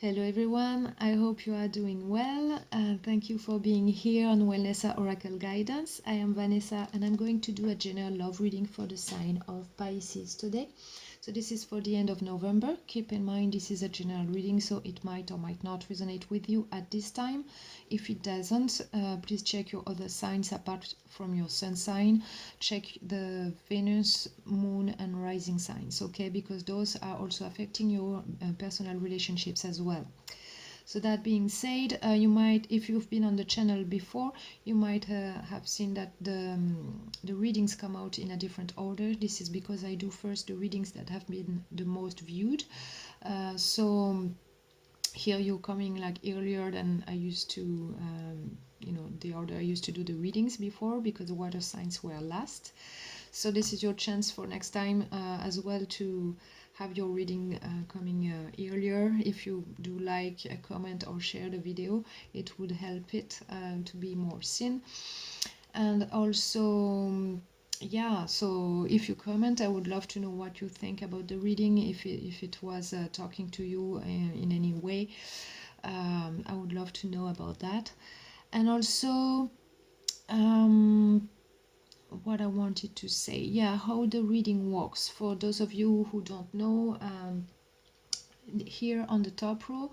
Hello everyone, I hope you are doing well. Thank you for being here on Wellness Oracle Guidance. I am Vanessa and I'm going to do a general love reading for the sign of Pisces today. So this is for the end of November. Keep in mind this is a general reading, so it might or might not resonate with you at this time. If it doesn't, please check your other signs apart from your sun sign. Check the Venus, Moon and rising signs, okay? Because those are also affecting your personal relationships as well. So that being said, you might, if you've been on the channel before, you might have seen that the readings come out in a different order. This is because I do first the readings that have been the most viewed. So here you're coming like earlier than I used to, the order I used to do the readings before, because the water signs were last. So this is your chance for next time as well to have your reading coming earlier. If you do like, comment or share the video, it would help it to be more seen. And also, yeah, so if you comment, I would love to know what you think about the reading, if it was talking to you in any way. I would love to know about that. And also, what I wanted to say, yeah, how the reading works. For those of you who don't know, here on the top row,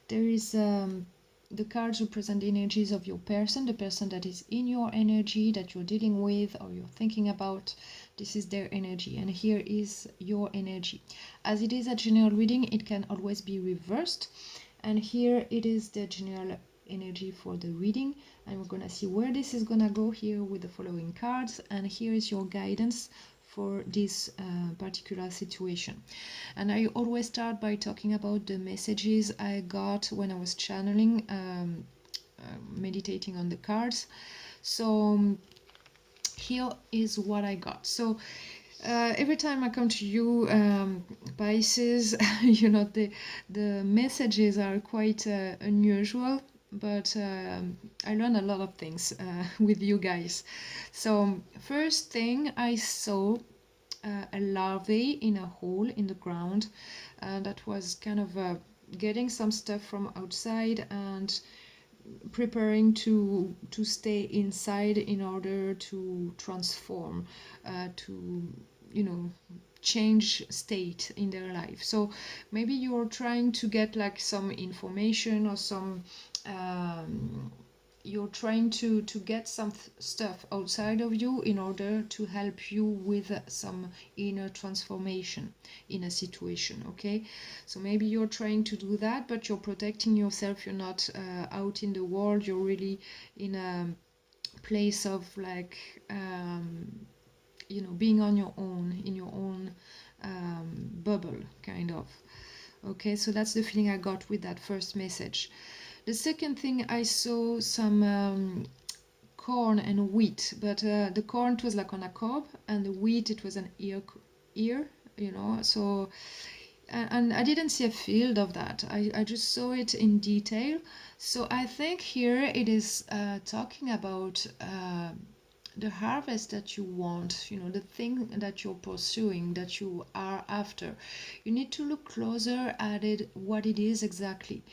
there is the cards represent the energies of your person, the person that is in your energy, that you're dealing with or you're thinking about. This is their energy, and here is your energy. As it is a general reading, it can always be reversed, and here it is the general energy for the reading, and we're gonna see where this is gonna go here with the following cards, and here is your guidance for this particular situation. And I always start by talking about the messages I got when I was channeling, meditating on the cards. So here is what I got. So every time I come to you, Pisces, the messages are quite unusual, but I learn a lot of things with you guys. So first thing, I saw a larvae in a hole in the ground that was kind of getting some stuff from outside and preparing to stay inside in order to transform, to change state in their life. So maybe you're trying to get like some information or some you're trying to get some stuff outside of you in order to help you with some inner transformation in a situation, okay? So maybe you're trying to do that, but you're protecting yourself. You're not out in the world. You're really in a place of like being on your own, in your own bubble, kind of. Okay, so that's the feeling I got with that first message. The second thing, I saw some corn and wheat, but the corn, it was like on a cob, and the wheat, it was an ear, so, and I didn't see a field of that. I just saw it in detail. So I think here it is talking about the harvest that you want, the thing that you're pursuing, that you are after. You need to look closer at it, what it is exactly,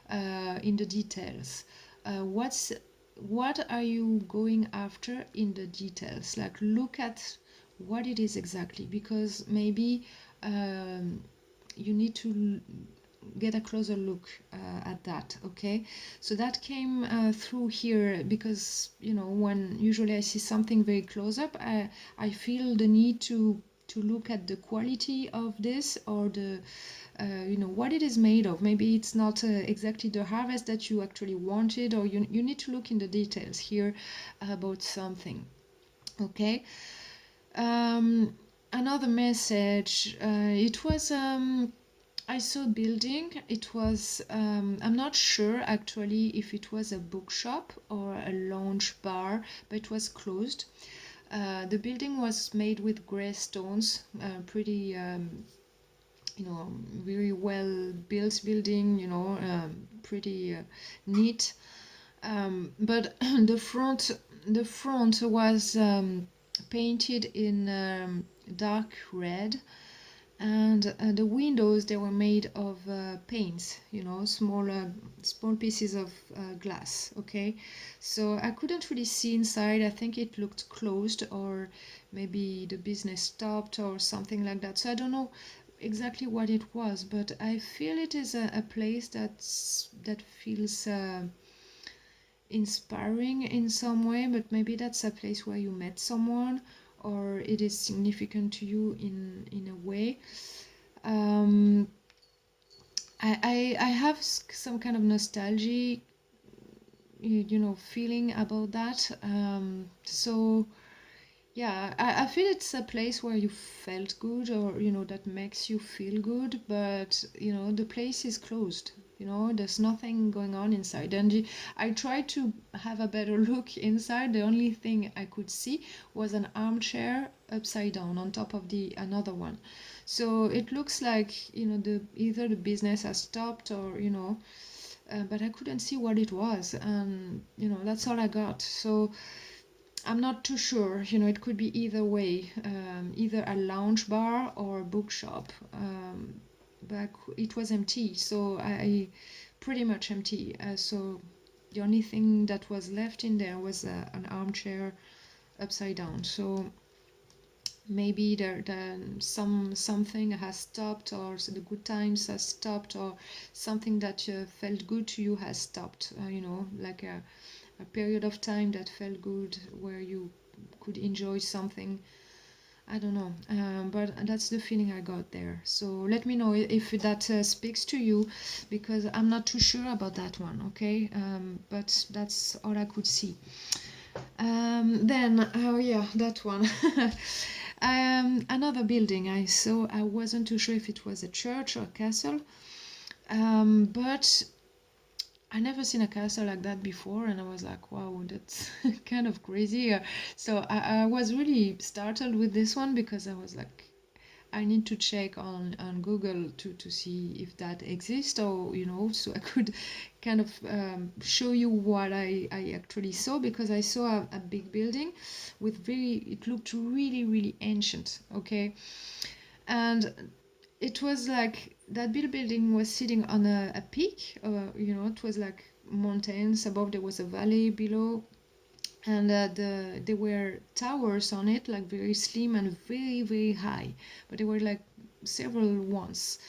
in the details. What are you going after in the details? Like, look at what it is exactly, because maybe you need to get a closer look at that, okay? So that came through here, because when usually I see something very close up, I feel the need to look at the quality of this, or the what it is made of. Maybe it's not exactly the harvest that you actually wanted, or you need to look in the details here about something, okay? Another message, it was I saw a building. It was, I'm not sure actually if it was a bookshop or a lounge bar, but it was closed. The building was made with gray stones, pretty, very well built building, pretty neat. But the front was painted in dark red, and the windows, they were made of panes, small pieces of glass. Okay, so I couldn't really see inside. I think it looked closed, or maybe the business stopped or something like that. So I don't know exactly what it was, but I feel it is a place that feels inspiring in some way. But maybe that's a place where you met someone, or it is significant to you in a way. um, I have some kind of nostalgia, feeling about that. So yeah, I feel it's a place where you felt good, or that makes you feel good, but the place is closed. There's nothing going on inside, and I tried to have a better look inside. The only thing I could see was an armchair upside down on top of the another one. So it looks like the either the business has stopped, or but I couldn't see what it was, and that's all I got. So I'm not too sure. It could be either way, either a lounge bar or a bookshop. But it was empty, so I pretty much empty. So the only thing that was left in there was an armchair upside down. So maybe something has stopped, or so the good times has stopped, or something that felt good to you has stopped. Like a period of time that felt good, where you could enjoy something. I don't know, but that's the feeling I got there. So let me know if that speaks to you, because I'm not too sure about that one. Okay, but that's all I could see. Then, oh yeah, that one. Another building I saw. I wasn't too sure if it was a church or a castle, but I never seen a castle like that before, and I was like, wow, that's kind of crazy. So I was really startled with this one, because I was like, I need to check on Google to see if that exists, or so I could kind of show you what I actually saw, because I saw a big building with it looked really, really ancient. Okay, and it was like that building was sitting on a peak. It was like mountains above, there was a valley below, and there were towers on it, like very slim and very, very high, but there were like several ones.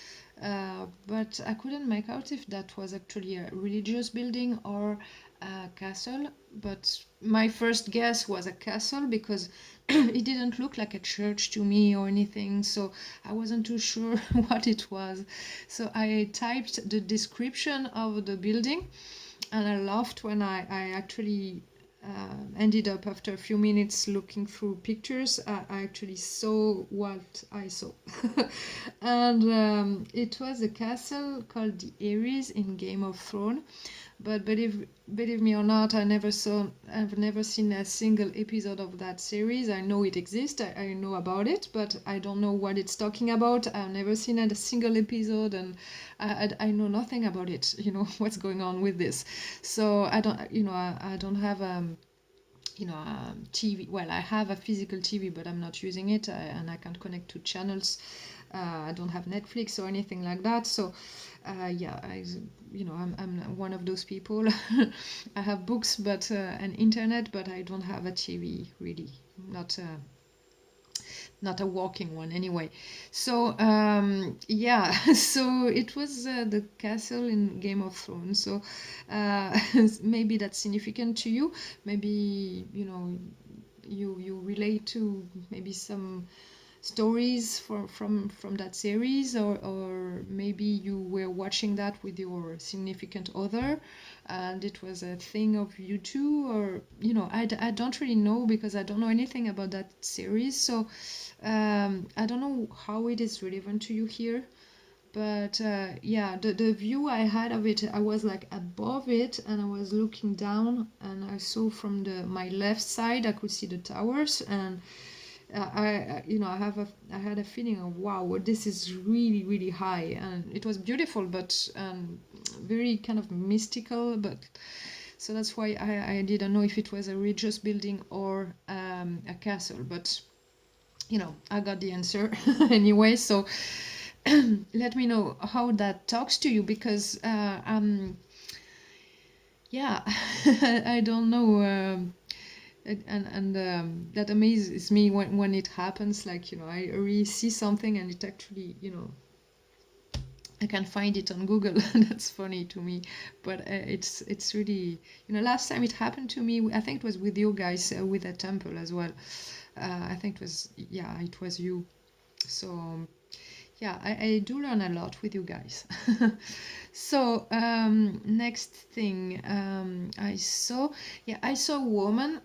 But I couldn't make out if that was actually a religious building or a castle. But my first guess was a castle, because it didn't look like a church to me or anything, so I wasn't too sure what it was. So I typed the description of the building, and I laughed when I actually ended up, after a few minutes looking through pictures, I actually saw what I saw. And it was a castle called the Ares in Game of Thrones. But believe me or not, I've never seen a single episode of that series. I know it exists, I know about it, but I don't know what it's talking about. I've never seen a single episode, and I know nothing about it, what's going on with this. So I don't, I don't have TV. Well, I have a physical TV, but I'm not using it, and I can't connect to channels. I don't have Netflix or anything like that. So, yeah, I'm one of those people. I have books, but and internet, but I don't have a TV really. Not not a walking one anyway. So yeah, so it was the castle in Game of Thrones. So maybe that's significant to you. Maybe you relate to maybe some stories from that series, or maybe you were watching that with your significant other, and it was a thing of you two, or I don't really know, because I don't know anything about that series. So I don't know how it is relevant to you here. But yeah, the view I had of it, I was like above it, and I was looking down, and I saw from my left side, I could see the towers, and I had a feeling of, wow, this is really, really high, and it was beautiful, but very kind of mystical. But so that's why I didn't know if it was a religious building or a castle. But you know, I got the answer anyway. So let me know how that talks to you, because yeah, I don't know. And that amazes me when it happens. Like, you know, I really see something and it actually, you know, I can find it on Google. That's funny to me, but it's really, you know, last time it happened to me, I think it was with you guys, with a temple as well. I think it was, yeah, it was you. So yeah, I do learn a lot with you guys. So next thing, I saw a woman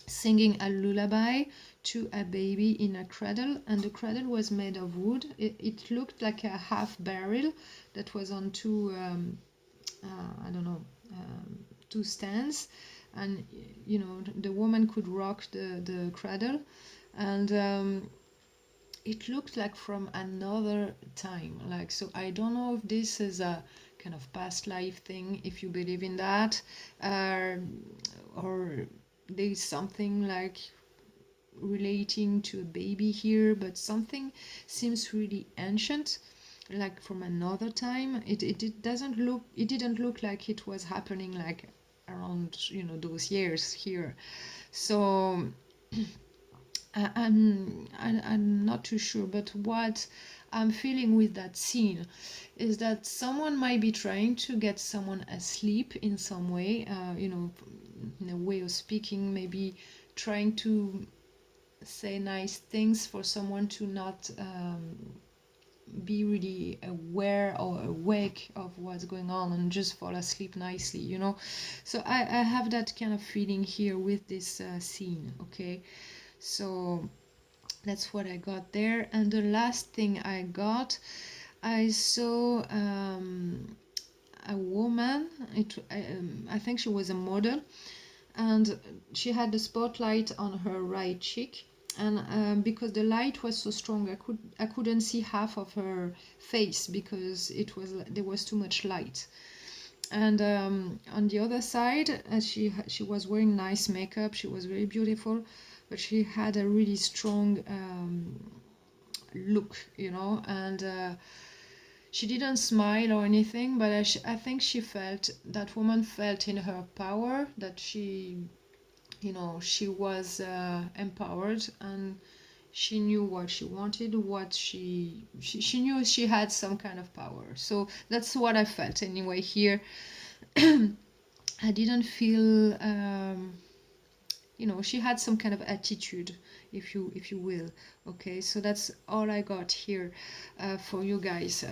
singing a lullaby to a baby in a cradle, and the cradle was made of wood. It looked like a half barrel that was on two, I don't know, two stands, and you know, the woman could rock the cradle, and it looked like from another time. Like, so I don't know if this is a kind of past life thing, if you believe in that, uh, or there's something like relating to a baby here, but something seems really ancient, like from another time. It doesn't look, it didn't look like it was happening like around, you know, those years here. So I'm not too sure, but what I'm feeling with that scene is that someone might be trying to get someone asleep in some way, you know, in a way of speaking, maybe trying to say nice things for someone to not be really aware or awake of what's going on and just fall asleep nicely, you know. So I have that kind of feeling here with this scene, okay? So that's what I got there. And the last thing I got, I saw a woman. I think she was a model, and she had the spotlight on her right cheek. And because the light was so strong, I couldn't see half of her face because there was too much light. And on the other side, she was wearing nice makeup. She was very beautiful, but she had a really strong look, you know. And she didn't smile or anything, but I think she felt, that woman felt in her power, that she, you know, she was empowered, and she knew what she wanted, what she knew she had some kind of power. So that's what I felt anyway here. I didn't feel, you know, she had some kind of attitude, if you will. Okay, so that's all I got here for you guys,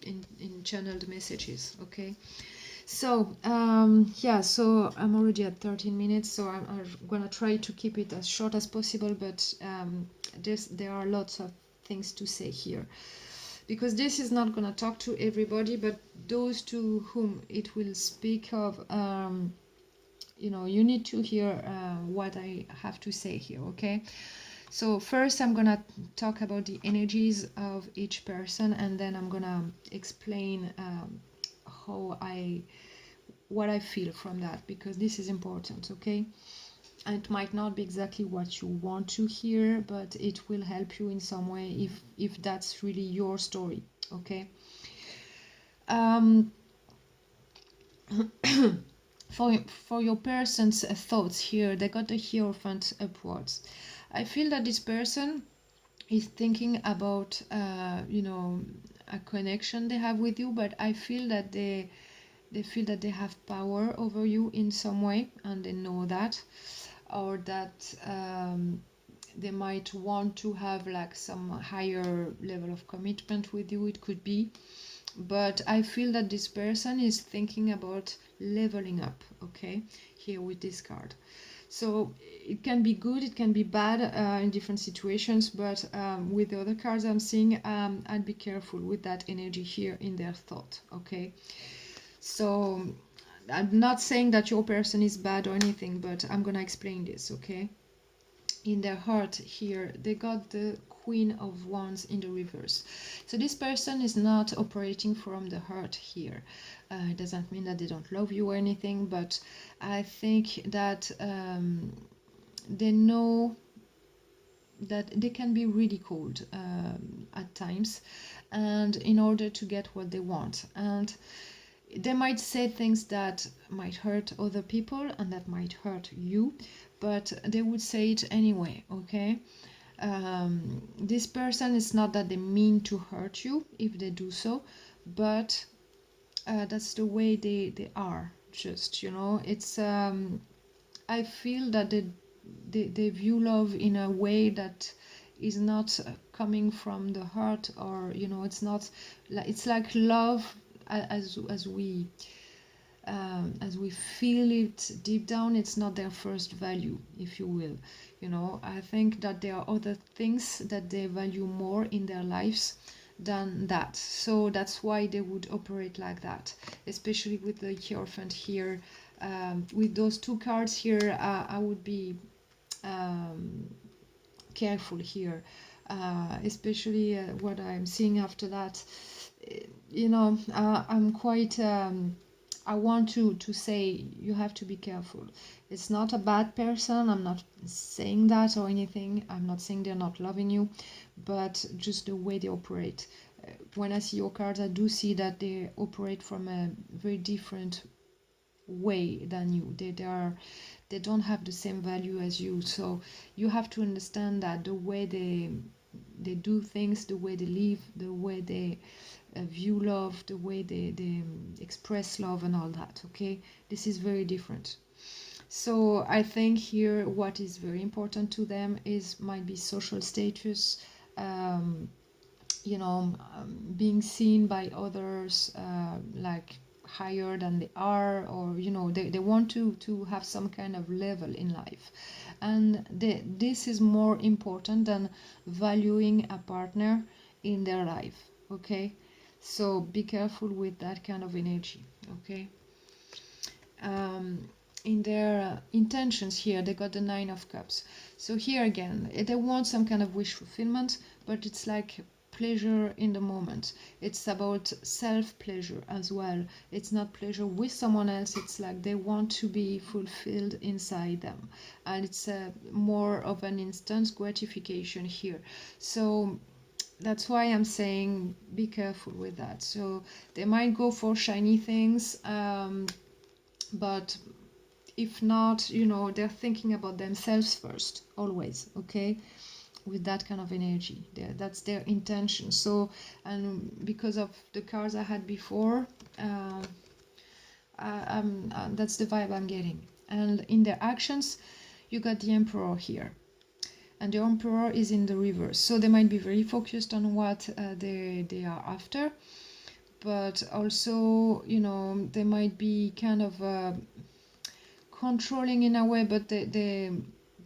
in channeled messages. Okay, so yeah, so I'm already at 13 minutes, so I'm gonna try to keep it as short as possible, but there are lots of things to say here, because this is not gonna talk to everybody, but those to whom it will speak of, you know, you need to hear what I have to say here. Okay, so first I'm gonna talk about the energies of each person, and then I'm gonna explain how what I feel from that, because this is important. Okay, and it might not be exactly what you want to hear, but it will help you in some way if that's really your story. Okay, um, for your person's thoughts here, they got the Hierophant upwards. I feel that this person is thinking about, you know, a connection they have with you, but I feel that they feel that they have power over you in some way, and they know that, or that they might want to have like some higher level of commitment with you. It could be, but I feel that this person is thinking about leveling up. Okay, here with this card. So it can be good, it can be bad in different situations, but with the other cards I'm seeing, I'd be careful with that energy here in their thought. Okay, so I'm not saying that your person is bad or anything, but I'm gonna explain this. Okay, in their heart here, they got the Queen of Wands in the reverse. So this person is not operating from the heart here. It doesn't mean that they don't love you or anything, but I think that they know that they can be really cold at times, and in order to get what they want, and they might say things that might hurt other people and that might hurt you, but they would say it anyway, okay? This person, it's not that they mean to hurt you if they do so, but that's the way they are, just, you know. It's I feel that they view love in a way that is not coming from the heart, or, you know, it's not like, it's like love as we feel it deep down, it's not their first value, if you will. You know, I think that there are other things that they value more in their lives than that. So that's why they would operate like that, especially with the Hierophant here. With those two cards here, I would be careful here, especially what I'm seeing after that. You know, I'm quite I want to say you have to be careful. It's not a bad person, I'm not saying that or anything, I'm not saying they're not loving you, but just the way they operate. When I see your cards, I do see that they operate from a very different way than you. They don't have the same value as you, so you have to understand that the way they do things, the way they live, the way they view love, the way they express love and all that, okay? This is very different. So I think here what is very important to them is might be social status, you know, being seen by others like higher than they are, or, you know, they want to have some kind of level in life, and this is more important than valuing a partner in their life, okay? So be careful with that kind of energy, okay? In their intentions here, they got the 9 of Cups. So here again, they want some kind of wish fulfillment, but it's like pleasure in the moment. It's about self-pleasure as well. It's not pleasure with someone else. It's like they want to be fulfilled inside them. And it's more of an instant gratification here. So that's why I'm saying be careful with that. So they might go for shiny things, but if not, you know, they're thinking about themselves first, always, okay? With that kind of energy, that's their intention. So, and because of the cards I had before, that's the vibe I'm getting. And in their actions, you got the Emperor here. And the Emperor is in the reverse. So they might be very focused on what they are after. But also, you know, they might be kind of controlling in a way, but they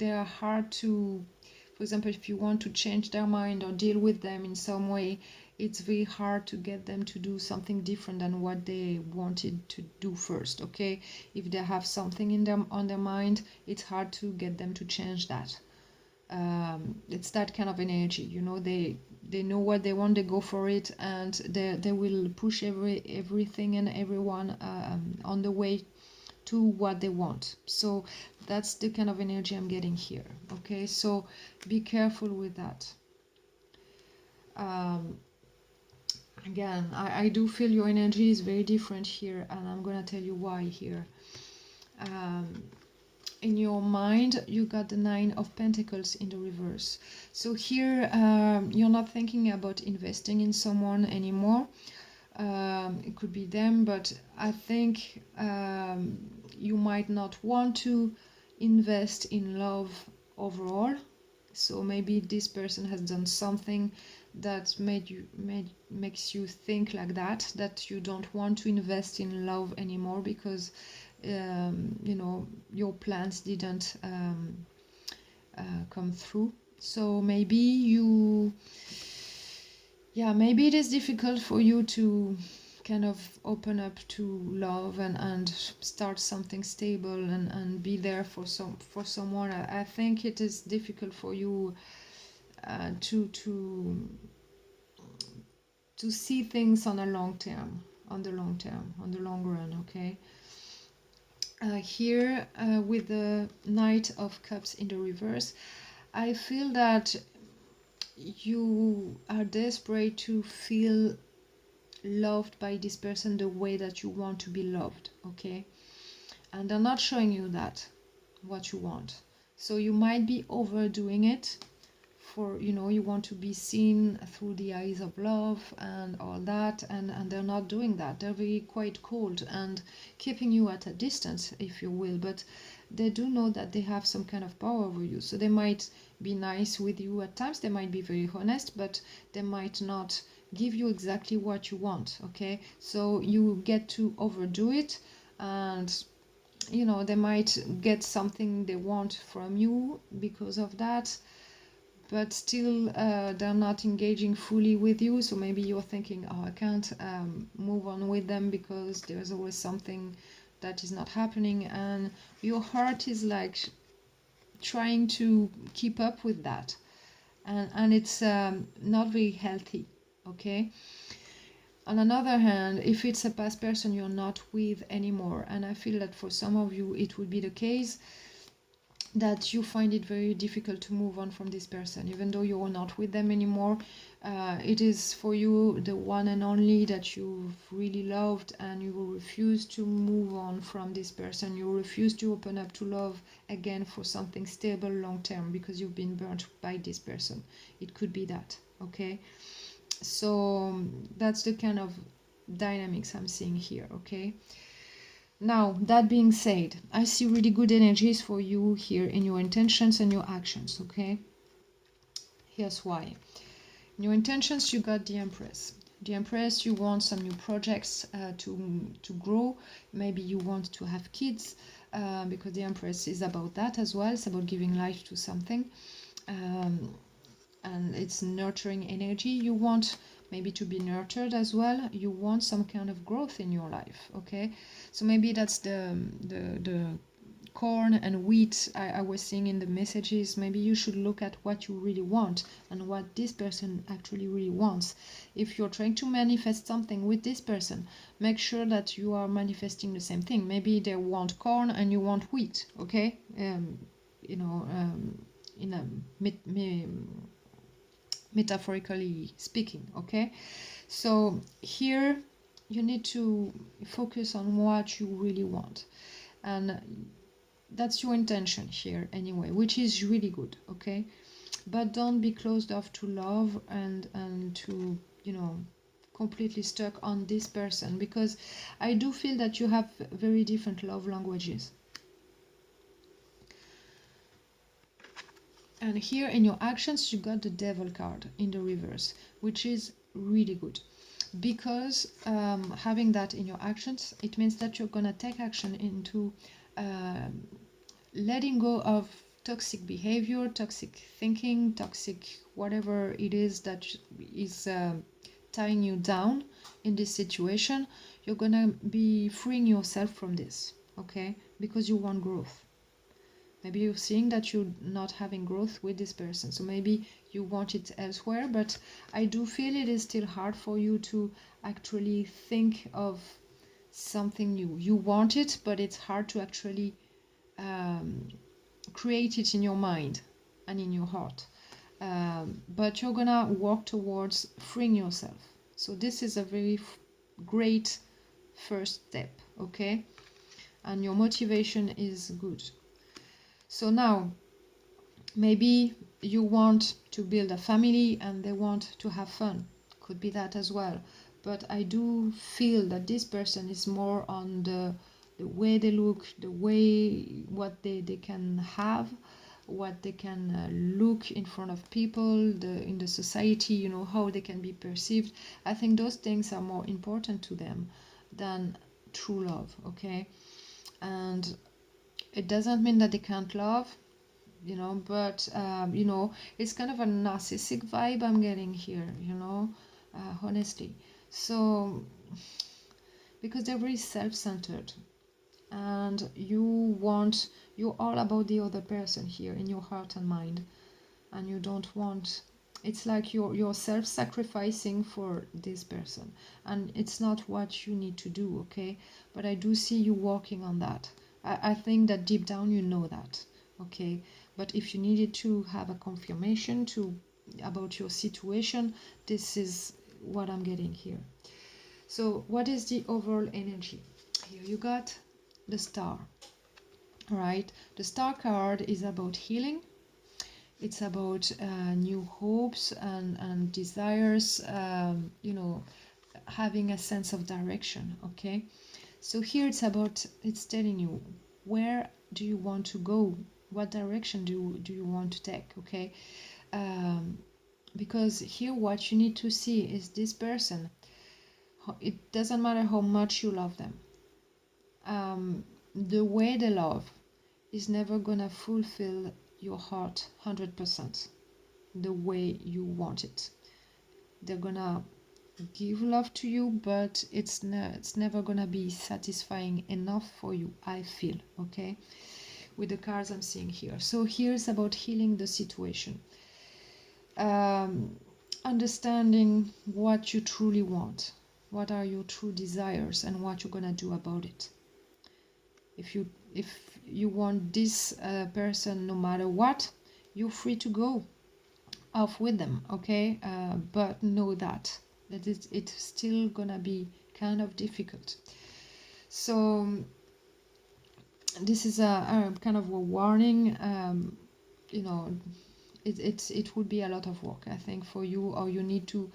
are hard to, for example, if you want to change their mind or deal with them in some way, it's very hard to get them to do something different than what they wanted to do first, okay? If they have something in them on their mind, it's hard to get them to change that. It's that kind of energy, you know, they know what they want, they go for it, and they will push everything and everyone on the way to what they want. So that's the kind of energy I'm getting here, okay? So be careful with that. Again, I do feel your energy is very different here, and I'm gonna tell you why here. In your mind, you got the 9 of Pentacles in the reverse. So here, you're not thinking about investing in someone anymore. It could be them, but I think you might not want to invest in love overall. So maybe this person has done something that makes you think like that you don't want to invest in love anymore because you know, your plans didn't come through. So maybe maybe it is difficult for you to kind of open up to love and start something stable and be there for someone. I think it is difficult for you to see things on the long run, okay? Here with the Knight of Cups in the reverse, I feel that you are desperate to feel loved by this person the way that you want to be loved, okay? And they're not showing you that, what you want. So you might be overdoing it for, you want to be seen through the eyes of love and all that, and they're not doing that. They're very quite cold and keeping you at a distance, if you will, but they do know that they have some kind of power over you. So they might be nice with you at times, they might be very honest, but they might not give you exactly what you want, okay? So you get to overdo it, and they might get something they want from you because of that, but still they're not engaging fully with you. So maybe you're thinking, oh, I can't move on with them because there's always something that is not happening, and your heart is like trying to keep up with that, and it's not very healthy, okay? On another hand, if it's a past person you're not with anymore, and I feel that for some of you it would be the case, that you find it very difficult to move on from this person, even though you're not with them anymore. It is for you the one and only that you've really loved, and you will refuse to move on from this person. You refuse to open up to love again for something stable long term because you've been burnt by this person. It could be that, okay? So that's the kind of dynamics I'm seeing here, okay? Now, that being said, I see really good energies for you here in your intentions and your actions, okay? Here's why. In your intentions, you got the Empress. The Empress, you want some new projects to grow. Maybe you want to have kids, because the Empress is about that as well. It's about giving life to something. And it's nurturing energy. You want maybe to be nurtured as well. You want some kind of growth in your life, okay? So maybe that's the corn and wheat I was seeing in the messages. Maybe you should look at what you really want and what this person actually really wants. If you're trying to manifest something with this person, make sure that you are manifesting the same thing. Maybe they want corn and you want wheat, okay? In a metaphorically speaking, okay? So here you need to focus on what you really want, and that's your intention here anyway, which is really good, okay? But don't be closed off to love and to completely stuck on this person, because I do feel that you have very different love languages. And here in your actions, you got the Devil card in the reverse, which is really good. Because having that in your actions, it means that you're going to take action into letting go of toxic behavior, toxic thinking, toxic whatever it is that is tying you down in this situation. You're going to be freeing yourself from this, okay? Because you want growth. Maybe you're seeing that you're not having growth with this person, so maybe you want it elsewhere, but I do feel it is still hard for you to actually think of something new. You want it, but it's hard to actually create it in your mind and in your heart. But you're gonna work towards freeing yourself. So this is a very great first step, okay? And your motivation is good. So now, maybe you want to build a family and they want to have fun. Could be that as well. But I do feel that this person is more on the way they look, the way what they can have, what they can look in front of people, in the society, how they can be perceived. I think those things are more important to them than true love, okay? And it doesn't mean that they can't love, but it's kind of a narcissistic vibe I'm getting here, honestly. So because they're very self-centered, and you're all about the other person here in your heart and mind, and you don't want, it's like you're self-sacrificing for this person, and it's not what you need to do, okay? But I do see you working on that. I think that deep down you know that, okay? But if you needed to have a confirmation about your situation, this is what I'm getting here. So what is the overall energy? Here you got the star, right? The star card is about healing. It's about new hopes and desires, having a sense of direction, okay? So here it's telling you, where do you want to go? What direction do you want to take, okay? Because here what you need to see is this person. It doesn't matter how much you love them. The way they love is never gonna fulfill your heart 100% the way you want it. They're gonna give love to you, but it's never gonna be satisfying enough for you, I feel, okay, with the cards I'm seeing here. So here's about healing the situation, understanding what you truly want, what are your true desires, and what you're gonna do about it. If you want this person no matter what, you're free to go off with them, okay? But know that it's still gonna be kind of difficult. So this is a kind of a warning. It would be a lot of work, I think, for you, or you need to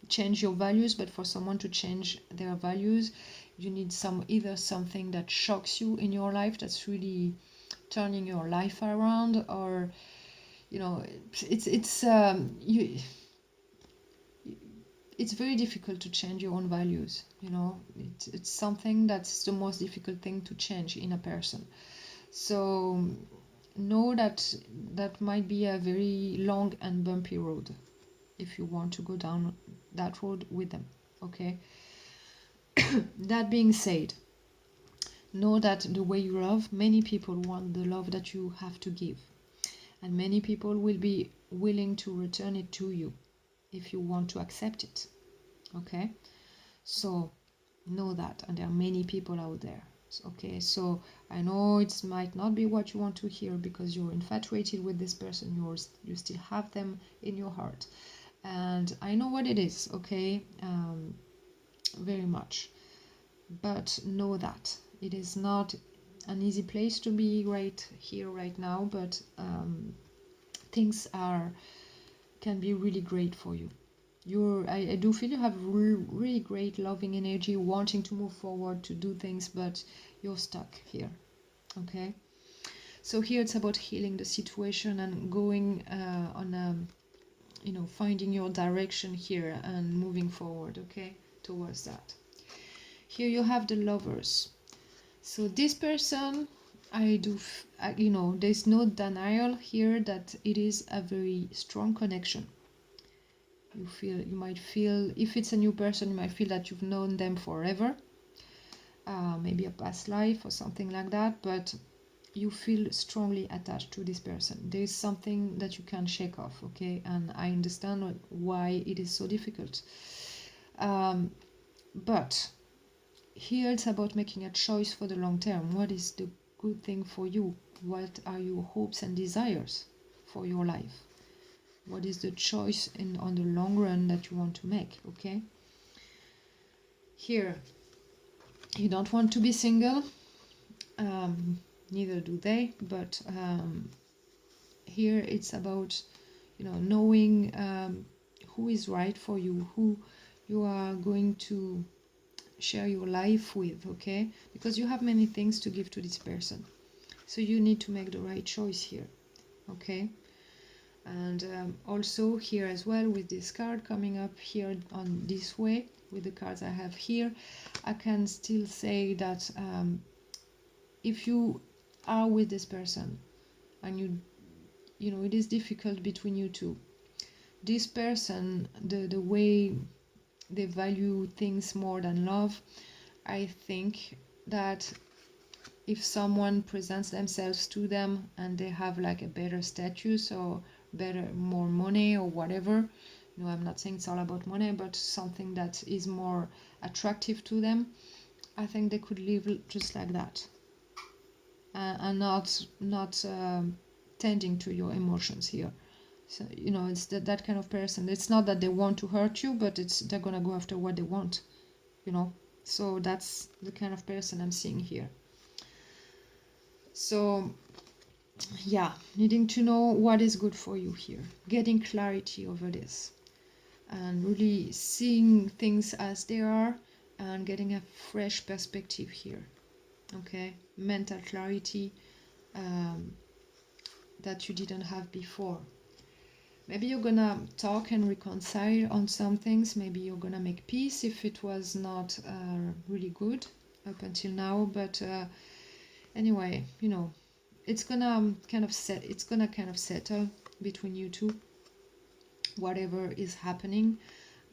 change your values. But for someone to change their values, you need either something that shocks you in your life, that's really turning your life around, or it's very difficult to change your own values. It's something that's the most difficult thing to change in a person. So know that might be a very long and bumpy road if you want to go down that road with them, okay? That being said, know that the way you love, many people want the love that you have to give, and many people will be willing to return it to you if you want to accept it, okay? So know that, and there are many people out there, okay? So I know it might not be what you want to hear, because you're infatuated with this person, you still have them in your heart, and I know what it is, okay? Very much. But know that it is not an easy place to be right here, right now, but things can be really great for you. I do feel you have really great loving energy, wanting to move forward, to do things, but you're stuck here, okay? So here it's about healing the situation and going finding your direction here and moving forward, okay, towards that. Here you have the Lovers. So this person, there's no denial here that it is a very strong connection. You might feel, if it's a new person, you might feel that you've known them forever, maybe a past life or something like that, but you feel strongly attached to this person. There is something that you can't shake off, okay? And I understand why it is so difficult. But here it's about making a choice for the long term. What is the good thing for you? What are your hopes and desires for your life? What is the choice on the long run that you want to make, okay? Here, you don't want to be single. Neither do they, but here it's about, knowing who is right for you, who you are going to share your life with, okay? Because you have many things to give to this person, so you need to make the right choice here, okay? And also here as well, with this card coming up here on this way, with the cards I have here, I can still say that if you are with this person and it is difficult between you two, this person, the way they value things more than love, I think that if someone presents themselves to them and they have like a better status or more money or whatever, I'm not saying it's all about money, but something that is more attractive to them, I think they could live just like that, and not tending to your emotions here. So, you know, it's that kind of person. It's not that they want to hurt you, but they're gonna go after what they want, you know. So that's the kind of person I'm seeing here. So yeah, needing to know what is good for you here, getting clarity over this, and really seeing things as they are and getting a fresh perspective here. Okay, mental clarity that you didn't have before. Maybe you're gonna talk and reconcile on some things. Maybe you're gonna make peace if it was not really good up until now. But anyway, you know, it's gonna kind of settle between you two, whatever is happening.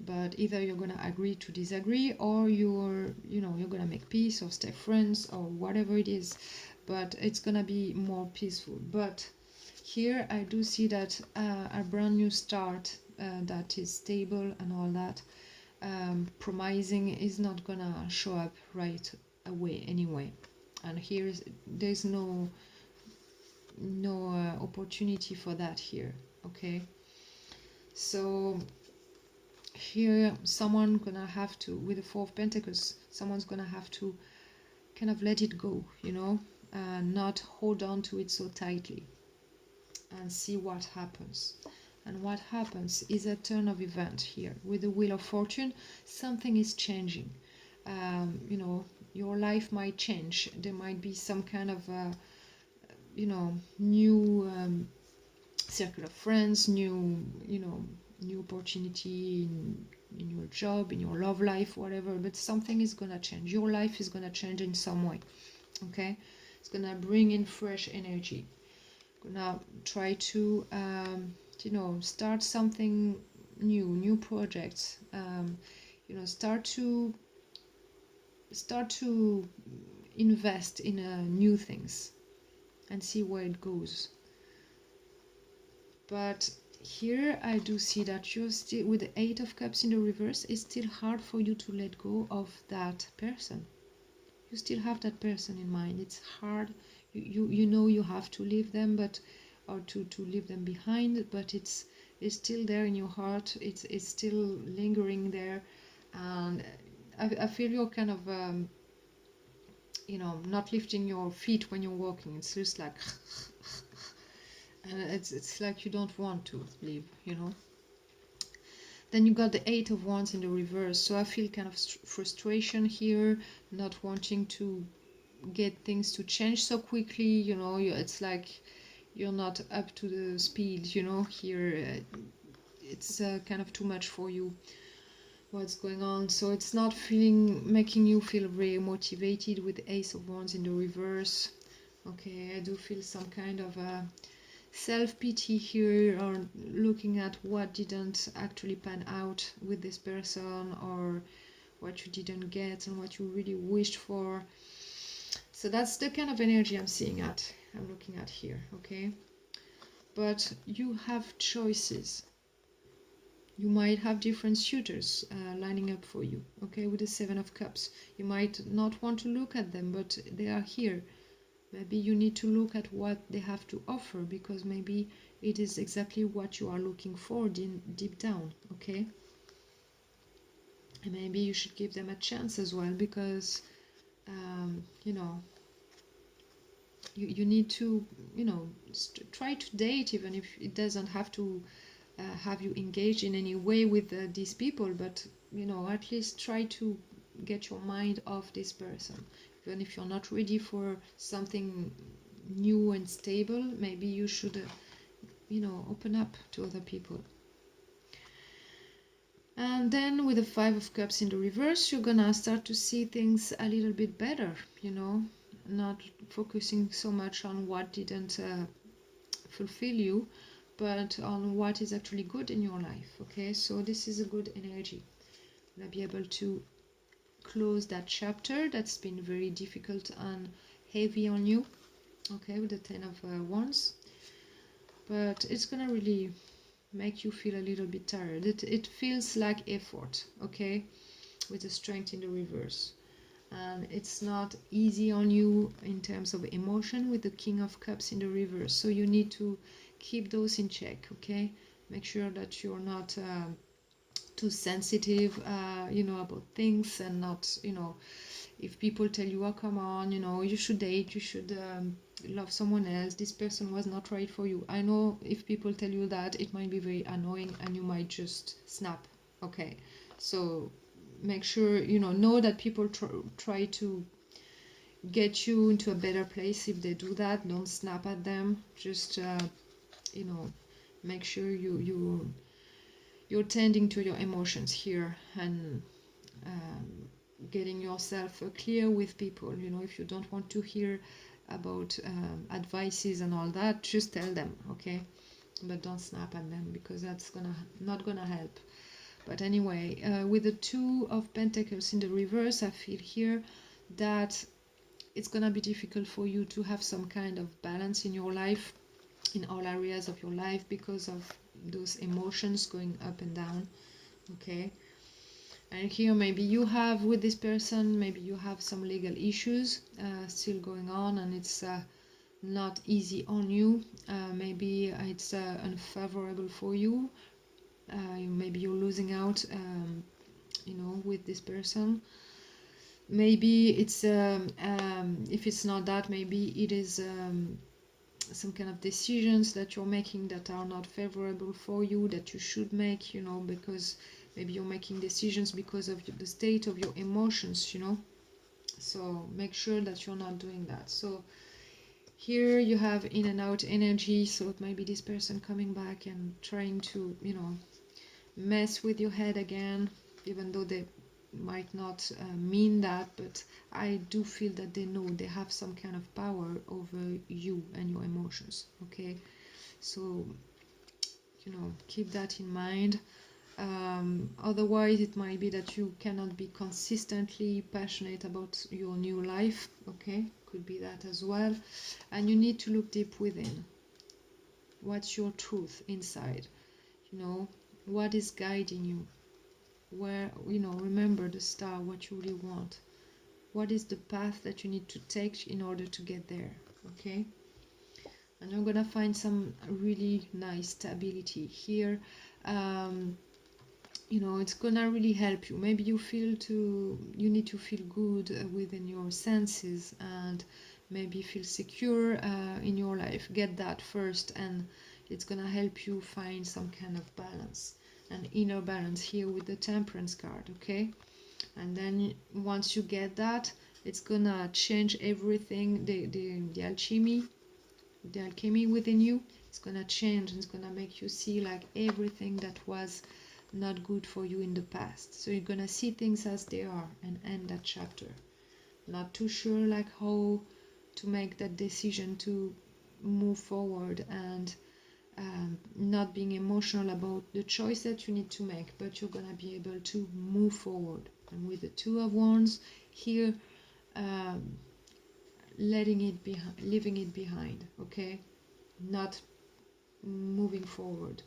But either you're gonna agree to disagree, or you're gonna make peace or stay friends or whatever it is. But it's gonna be more peaceful. But here I do see that a brand new start that is stable and all that, promising, is not gonna show up right away anyway. And here there's no opportunity for that here. Okay, so here someone gonna have to, with the Four of Pentacles, someone's gonna have to kind of let it go, you know, and not hold on to it so tightly, and see what happens. And what happens is a turn of event here with the Wheel of Fortune. Something is changing. You know, your life might change. There might be some kind of you know, new circle of friends, new opportunity in your job, in your love life, whatever. But something is gonna change. Your life is gonna change in some way. Okay, it's gonna bring in fresh energy. Gonna try to you know, start something new projects, you know, start to invest in new things and see where it goes. But here I do see that you're still, with the Eight of Cups in the reverse, it's still hard for you to let go of that person. You still have that person in mind. It's hard. You know you have to leave them, but or to leave them behind, but it's still there in your heart. It's still lingering there, and I feel you're kind of you know, not lifting your feet when you're walking. It's just like and it's like you don't want to leave, you know. Then you got the Eight of Wands in the reverse, so I feel kind of frustration here, not wanting to get things to change so quickly, you know. It's like you're not up to the speed, you know. Here it's kind of too much for you, what's going on. So it's not making you feel very motivated with the Ace of Wands in the reverse. Okay, I do feel some kind of self-pity here, or looking at what didn't actually pan out with this person, or what you didn't get and what you really wished for. So that's the kind of energy I'm looking at here. Okay, but you have choices. You might have different suitors lining up for you. Okay, with the Seven of Cups, you might not want to look at them, but they are here. Maybe you need to look at what they have to offer, because maybe it is exactly what you are looking for deep down. Okay, and maybe you should give them a chance as well, because you know, you need to, you know, try to date, even if it doesn't have to have you engage in any way with these people, but you know, at least try to get your mind off this person. Even if you're not ready for something new and stable, maybe you should you know, open up to other people. And then with the Five of Cups in the reverse, you're gonna start to see things a little bit better, you know, not focusing so much on what didn't fulfill you, but on what is actually good in your life. Okay, so this is a good energy. You'll be able to close that chapter that's been very difficult and heavy on you. Okay, with the Ten of Wands, but it's gonna really make you feel a little bit tired. It feels like effort. Okay, with the Strength in the reverse. and it's not easy on you in terms of emotion with the King of Cups in the reverse. So you need to keep those in check, okay? Make sure that you're not too sensitive, about things, and not, if people tell you, oh, come on, you should date, you should love someone else, this person was not right for you. I know if people tell you that, it might be very annoying and you might just snap, okay? So make sure, know that people try to get you into a better place. If they do that, don't snap at them. Just, make sure you're tending to your emotions here, and getting yourself clear with people. If you don't want to hear about advices and all that, just tell them, okay? But don't snap at them, because that's not gonna help. But anyway, with the Two of Pentacles in the reverse, I feel here that it's gonna be difficult for you to have some kind of balance in your life, in all areas of your life, because of those emotions going up and down, okay? And here maybe you have, with this person, maybe you have some legal issues still going on, and it's not easy on you. Maybe it's unfavorable for you. Maybe you're losing out, with this person. Maybe it's if it's not that, maybe it is some kind of decisions that you're making that are not favorable for you, that you should make, because maybe you're making decisions because of the state of your emotions, so make sure that you're not doing that. So here you have in and out energy, so it might be this person coming back and trying to, mess with your head again, even though they might not mean that, but I do feel that they know they have some kind of power over you and your emotions, okay? So, keep that in mind. Otherwise, it might be that you cannot be consistently passionate about your new life, okay? Could be that as well. And you need to look deep within. What's your truth inside? What is guiding you? Where, remember the star, what you really want. What is the path that you need to take in order to get there, okay? And you're gonna find some really nice stability here. It's gonna really help you. Maybe you need to feel good within your senses, and maybe feel secure in your life. Get that first, and it's gonna help you find some kind of balance, an inner balance here with the Temperance card, okay? And then once you get that, it's gonna change everything. The alchemy within you, it's gonna change, and it's gonna make you see like everything that was not good for you in the past. So you're gonna see things as they are and end that chapter. Not too sure like how to make that decision to move forward, and not being emotional about the choice that you need to make, but you're gonna be able to move forward. And with the Two of Wands here, leaving it behind, okay? Not moving forward.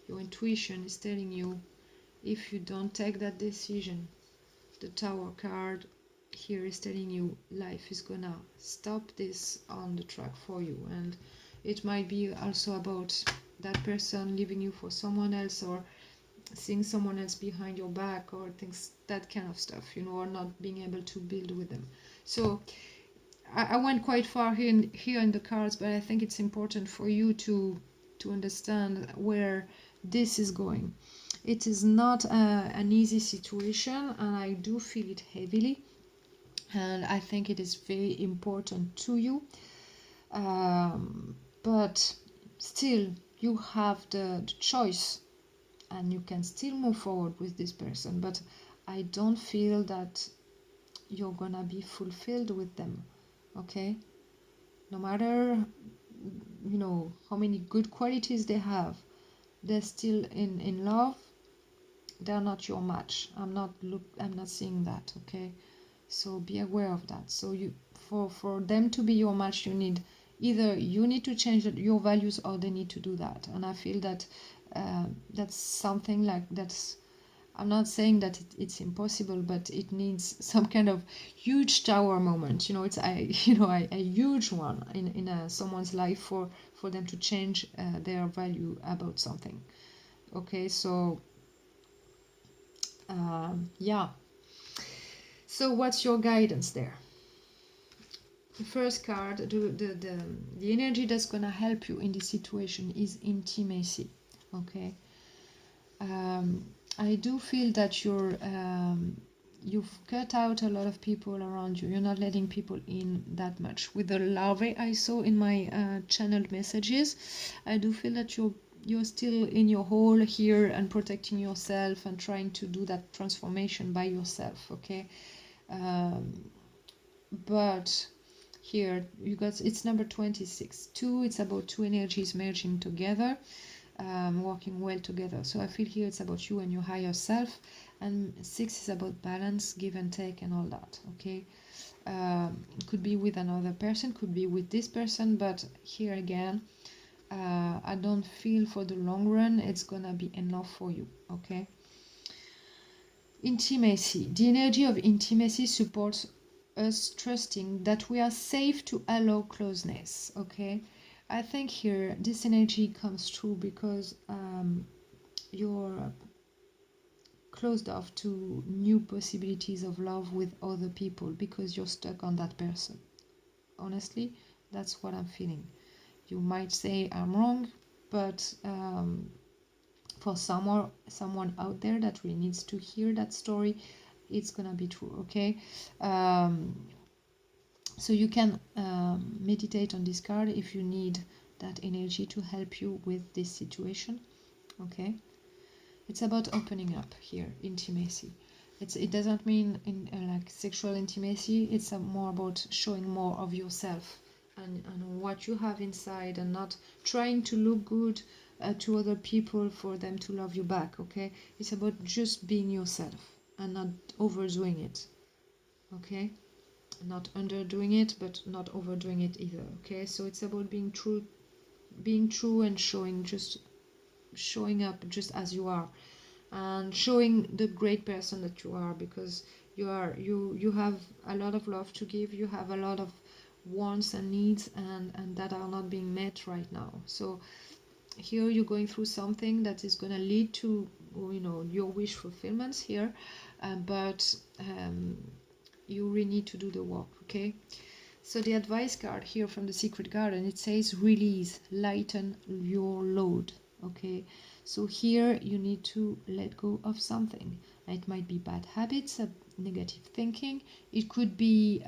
Your intuition is telling you, if you don't take that decision, the Tower card here is telling you life is gonna stop this on the track for you. And it might be also about that person leaving you for someone else, or seeing someone else behind your back, or things, that kind of stuff, or not being able to build with them. So I went quite far here in the cards, but I think it's important for you to understand where this is going. It is not an easy situation, and I do feel it heavily, and I think it is very important to you, but still you have the choice, and you can still move forward with this person, but I don't feel that you're gonna be fulfilled with them, okay? No matter how many good qualities they have, they're still in love. They're not your match. I'm not seeing that, okay? So be aware of that. So you, for them to be your match, you need to change your values, or they need to do that. And I feel that that's something like that's I'm not saying that it's impossible, but it needs some kind of huge tower moment. It's a huge one in someone's life for them to change their value about something. Okay, so yeah. So what's your guidance there? The first card, the energy that's gonna help you in this situation is intimacy. Okay. I do feel that you've cut out a lot of people around you. You're not letting people in that much. With the larvae I saw in my channeled messages, I do feel that you're still in your hole here and protecting yourself and trying to do that transformation by yourself. Okay. But here you got, it's number 26. 2, it's about two energies merging together, working well together. So I feel here it's about you and your higher self, and 6 is about balance, give and take, and all that. Okay. Could be with another person, could be with this person, but here again, I don't feel for the long run it's gonna be enough for you. Okay. Intimacy. The energy of intimacy supports us trusting that we are safe to allow closeness. Okay. I think here this energy comes through because you're closed off to new possibilities of love with other people because you're stuck on that person. Honestly, that's what I'm feeling. You might say I'm wrong, but for someone out there that really needs to hear that story, it's gonna be true. Okay. So you can meditate on this card if you need that energy to help you with this situation. Okay. It's about opening up here, intimacy. It doesn't mean like sexual intimacy. It's more about showing more of yourself and what you have inside, and not trying to look good to other people for them to love you back. Okay. It's about just being yourself and not overdoing it. Okay. Not underdoing it, but not overdoing it either. Okay. So it's about being true and showing up just as you are, and showing the great person that you are, because you have a lot of love to give. You have a lot of wants and needs, and that are not being met right now. So here you're going through something that is going to lead to your wish fulfillments here, but you really need to do the work. Okay. So the advice card here from the Secret Garden, it says release, lighten your load. Okay. So here you need to let go of something. It might be bad habits, negative thinking. It could be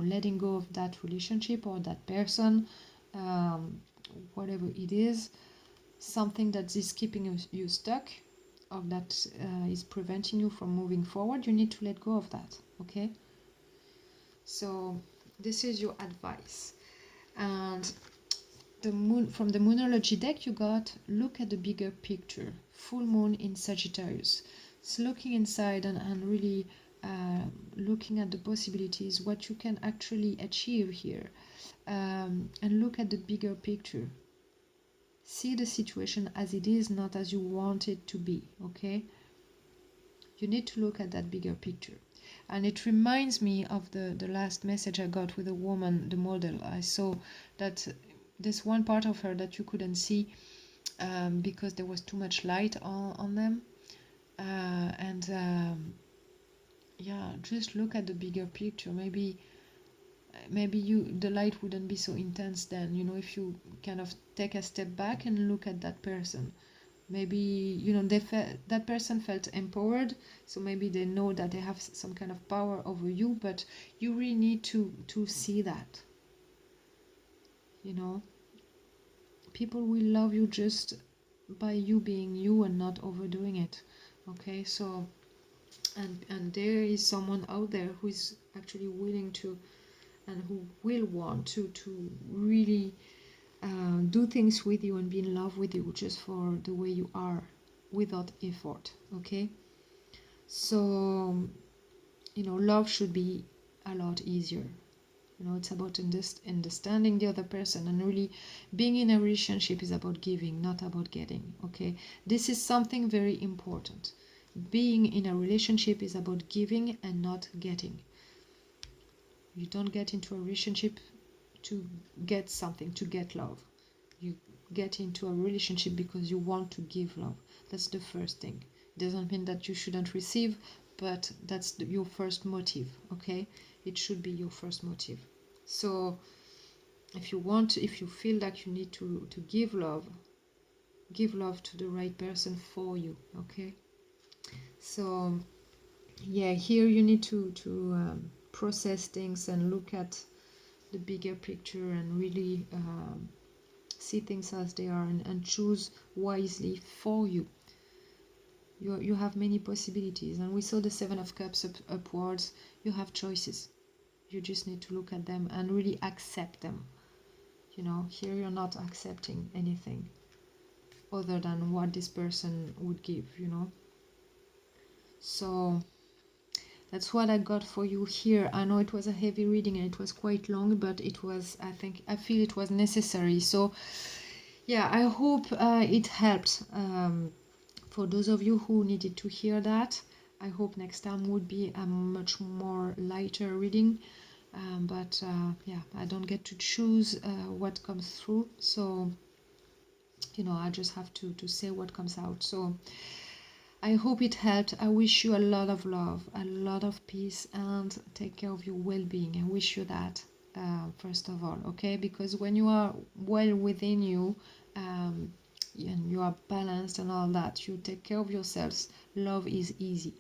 letting go of that relationship or that person, whatever it is, something that is keeping you stuck, or that is preventing you from moving forward. You need to let go of that. Okay. So this is your advice. And the moon, from the Moonology deck, you got look at the bigger picture. Full moon in Sagittarius. So looking inside and really looking at the possibilities, what you can actually achieve here, and look at the bigger picture. See the situation as it is, not as you want it to be. Okay. You need to look at that bigger picture. And it reminds me of the last message I got with a woman, the model. I saw that there's one part of her that you couldn't see because there was too much light on them. Just look at the bigger picture. Maybe the light wouldn't be so intense then, if you kind of take a step back and look at that person. Maybe that person felt empowered, so maybe they know that they have some kind of power over you, but you really need to see that. People will love you just by you being you and not overdoing it. Okay. So and there is someone out there who is actually willing to, and who will want to really do things with you and be in love with you just for the way you are, without effort. Okay. So love should be a lot easier. You know, it's about understanding the other person, and really being in a relationship is about giving, not about getting. Okay, this is something very important. Being in a relationship is about giving and not getting. You don't get into a relationship to get something, to get love. You get into a relationship because you want to give love. That's the first thing. It doesn't mean that you shouldn't receive, but that's your first motive. Okay, it should be your first motive. So if you feel like you need to give love to the right person for you. Okay, so yeah, here you need to process things and look at the bigger picture, and really see things as they are, and choose wisely for you. You have many possibilities, and we saw the Seven of Cups upwards. You have choices. You just need to look at them and really accept them. You know, here you're not accepting anything other than what this person would give, you know. So that's what I got for you here. I know it was a heavy reading and it was quite long, but it was, I feel it was necessary. So yeah, I hope it helped. For those of you who needed to hear that, I hope next time would be a much more lighter reading. But yeah, I don't get to choose what comes through. So, you know, I just have to say what comes out. So I hope it helped. I wish you a lot of love, a lot of peace, and take care of your well-being. I wish you that, first of all, okay? Because when you are well within you, and you are balanced and all that, you take care of yourselves, love is easy,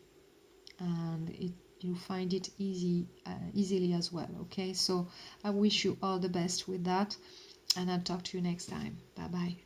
and you find it easily as well. Okay, so I wish you all the best with that, and I'll talk to you next time. Bye bye.